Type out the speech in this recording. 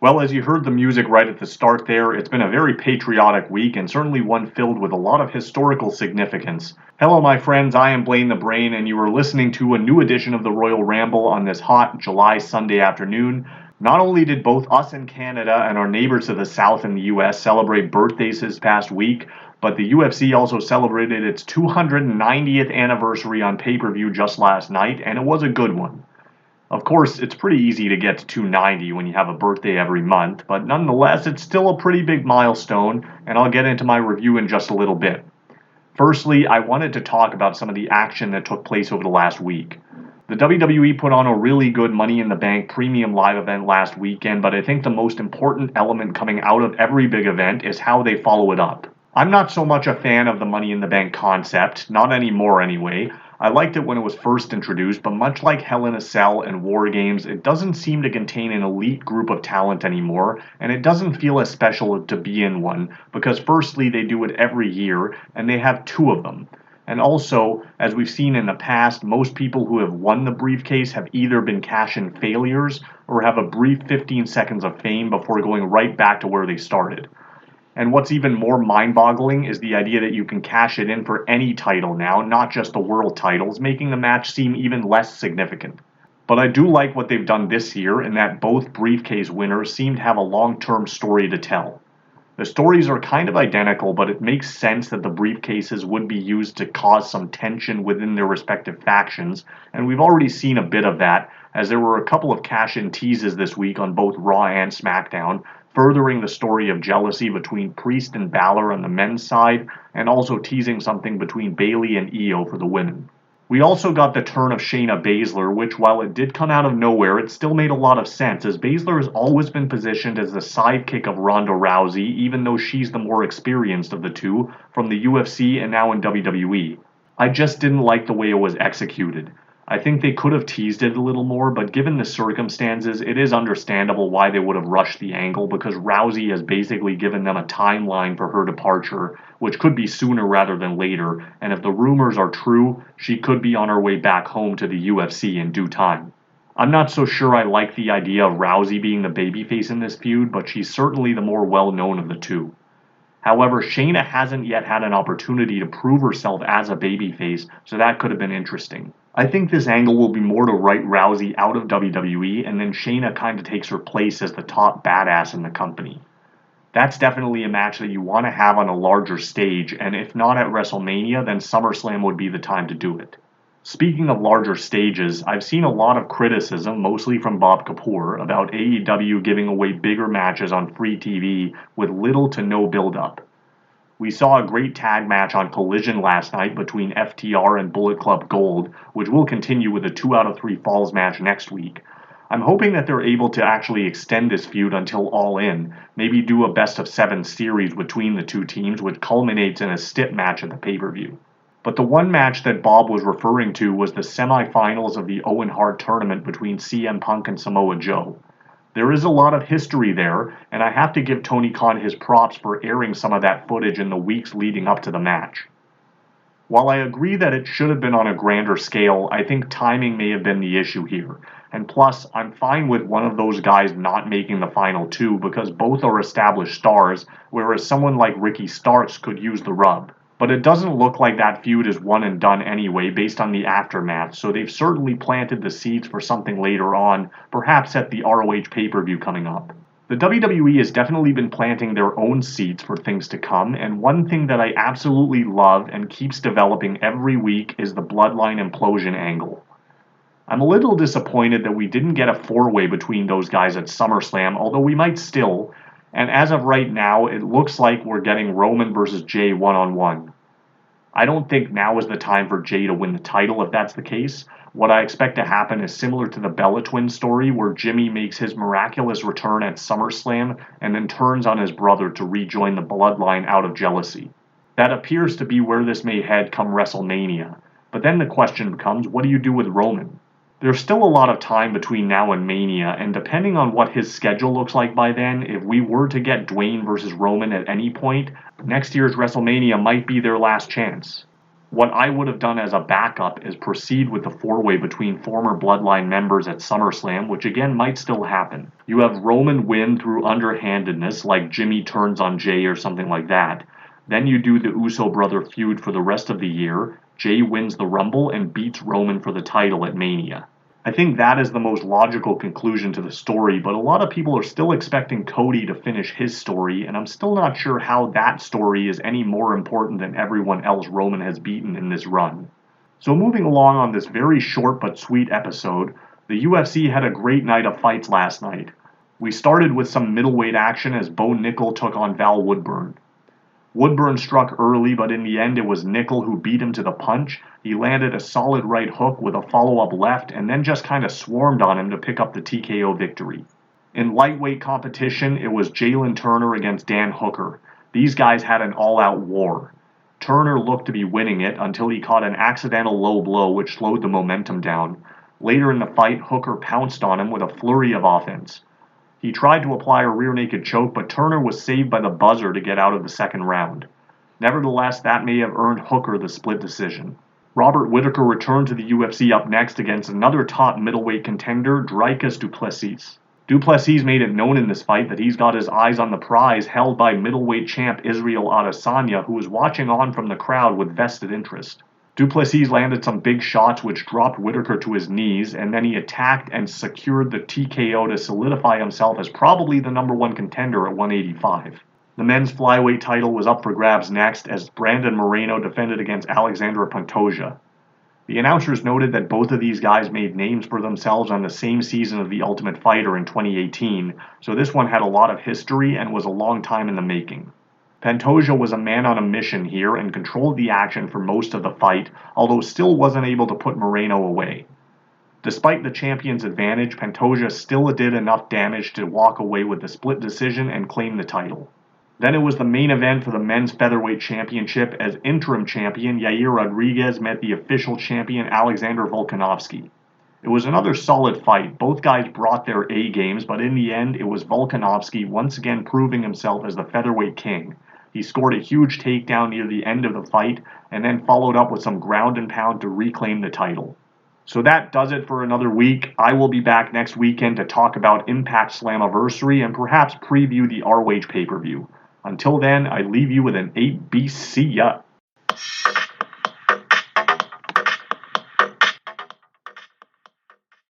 Well, as you heard the music right at the start there, it's been a very patriotic week and certainly one filled with a lot of historical significance. Hello, my friends, I am Blaine the Brain, and you are listening to a new edition of the Royal Ramble on this hot July Sunday afternoon. Not only did both us in Canada and our neighbors to the south in the US celebrate birthdays this past week, but the UFC also celebrated its 290th anniversary on pay-per-view just last night, and it was a good one. Of course, it's pretty easy to get to 290 when you have a birthday every month, but nonetheless, it's still a pretty big milestone, and I'll get into my review in just a little bit. Firstly, I wanted to talk about some of the action that took place over the last week. The WWE put on a really good Money in the Bank premium live event last weekend, but I think the most important element coming out of every big event is how they follow it up. I'm not so much a fan of the Money in the Bank concept, not anymore anyway. I liked it when it was first introduced, but much like Hell in a Cell and War Games, it doesn't seem to contain an elite group of talent anymore, and it doesn't feel as special to be in one, because firstly, they do it every year, and they have two of them. And also, as we've seen in the past, most people who have won the briefcase have either been cash-in failures or have a brief 15 seconds of fame before going right back to where they started. And what's even more mind-boggling is the idea that you can cash it in for any title now, not just the world titles, making the match seem even less significant. But I do like what they've done this year in that both briefcase winners seem to have a long-term story to tell. The stories are kind of identical, but it makes sense that the briefcases would be used to cause some tension within their respective factions, and we've already seen a bit of that, as there were a couple of cash-in teases this week on both Raw and SmackDown, furthering the story of jealousy between Priest and Balor on the men's side, and also teasing something between Bayley and Io for the women. We also got the turn of Shayna Baszler, which, while it did come out of nowhere, it still made a lot of sense, as Baszler has always been positioned as the sidekick of Ronda Rousey, even though she's the more experienced of the two, from the UFC and now in WWE. I just didn't like the way it was executed. I think they could have teased it a little more, but given the circumstances, it is understandable why they would have rushed the angle, because Rousey has basically given them a timeline for her departure, which could be sooner rather than later, and if the rumors are true, she could be on her way back home to the UFC in due time. I'm not so sure I like the idea of Rousey being the babyface in this feud, but she's certainly the more well-known of the two. However, Shayna hasn't yet had an opportunity to prove herself as a babyface, so that could have been interesting. I think this angle will be more to write Rousey out of WWE, and then Shayna kind of takes her place as the top badass in the company. That's definitely a match that you want to have on a larger stage, and if not at WrestleMania, then SummerSlam would be the time to do it. Speaking of larger stages, I've seen a lot of criticism, mostly from Bob Kapoor, about AEW giving away bigger matches on free TV with little to no build-up. We saw a great tag match on Collision last night between FTR and Bullet Club Gold, which will continue with a 2 out of 3 falls match next week. I'm hoping that they're able to actually extend this feud until All In, maybe do a best of 7 series between the two teams, which culminates in a stip match at the pay-per-view. But the one match that Bob was referring to was the semifinals of the Owen Hart tournament between CM Punk and Samoa Joe. There is a lot of history there, and I have to give Tony Khan his props for airing some of that footage in the weeks leading up to the match. While I agree that it should have been on a grander scale, I think timing may have been the issue here. And plus, I'm fine with one of those guys not making the final two because both are established stars, whereas someone like Ricky Starks could use the rub. But it doesn't look like that feud is one and done anyway based on the aftermath, so they've certainly planted the seeds for something later on, perhaps at the ROH pay-per-view coming up. The WWE has definitely been planting their own seeds for things to come, and one thing that I absolutely love and keeps developing every week is the Bloodline implosion angle. I'm a little disappointed that we didn't get a four-way between those guys at SummerSlam, although we might still, and as of right now, it looks like we're getting Roman versus Jay one-on-one. I don't think now is the time for Jay to win the title if that's the case. What I expect to happen is similar to the Bella Twins story, where Jimmy makes his miraculous return at SummerSlam and then turns on his brother to rejoin the Bloodline out of jealousy. That appears to be where this may head come WrestleMania. But then the question becomes, what do you do with Roman? There's still a lot of time between now and Mania, and depending on what his schedule looks like by then, if we were to get Dwayne versus Roman at any point, next year's WrestleMania might be their last chance. What I would have done as a backup is proceed with the four-way between former Bloodline members at SummerSlam, which again might still happen. You have Roman win through underhandedness, like Jimmy turns on Jay or something like that. Then you do the Uso brother feud for the rest of the year. Jay wins the Rumble and beats Roman for the title at Mania. I think that is the most logical conclusion to the story, but a lot of people are still expecting Cody to finish his story, and I'm still not sure how that story is any more important than everyone else Roman has beaten in this run. So moving along on this very short but sweet episode, the UFC had a great night of fights last night. We started with some middleweight action as Bo Nickel took on Val Woodburn. Woodburn struck early, but in the end it was Nickel who beat him to the punch. He landed a solid right hook with a follow-up left and then just kind of swarmed on him to pick up the TKO victory. In lightweight competition, it was Jalen Turner against Dan Hooker. These guys had an all-out war. Turner looked to be winning it until he caught an accidental low blow which slowed the momentum down. Later in the fight, Hooker pounced on him with a flurry of offense. He tried to apply a rear naked choke, but Turner was saved by the buzzer to get out of the second round. Nevertheless, that may have earned Hooker the split decision. Robert Whittaker returned to the UFC up next against another top middleweight contender, Dricus du Plessis. Du Plessis made it known in this fight that he's got his eyes on the prize held by middleweight champ Israel Adesanya, who was watching on from the crowd with vested interest. Du Plessis landed some big shots which dropped Whittaker to his knees, and then he attacked and secured the TKO to solidify himself as probably the number one contender at 185. The men's flyweight title was up for grabs next as Brandon Moreno defended against Alexandre Pantoja. The announcers noted that both of these guys made names for themselves on the same season of The Ultimate Fighter in 2018, so this one had a lot of history and was a long time in the making. Pantoja was a man on a mission here and controlled the action for most of the fight, although still wasn't able to put Moreno away. Despite the champion's advantage, Pantoja still did enough damage to walk away with the split decision and claim the title. Then it was the main event for the men's featherweight championship as interim champion Yair Rodriguez met the official champion Alexander Volkanovski. It was another solid fight. Both guys brought their A games, but in the end, it was Volkanovski once again proving himself as the featherweight king. He scored a huge takedown near the end of the fight and then followed up with some ground and pound to reclaim the title. So that does it for another week. I will be back next weekend to talk about Impact Slammiversary and perhaps preview the ROH pay-per-view. Until then, I leave you with an 8 beast see ya.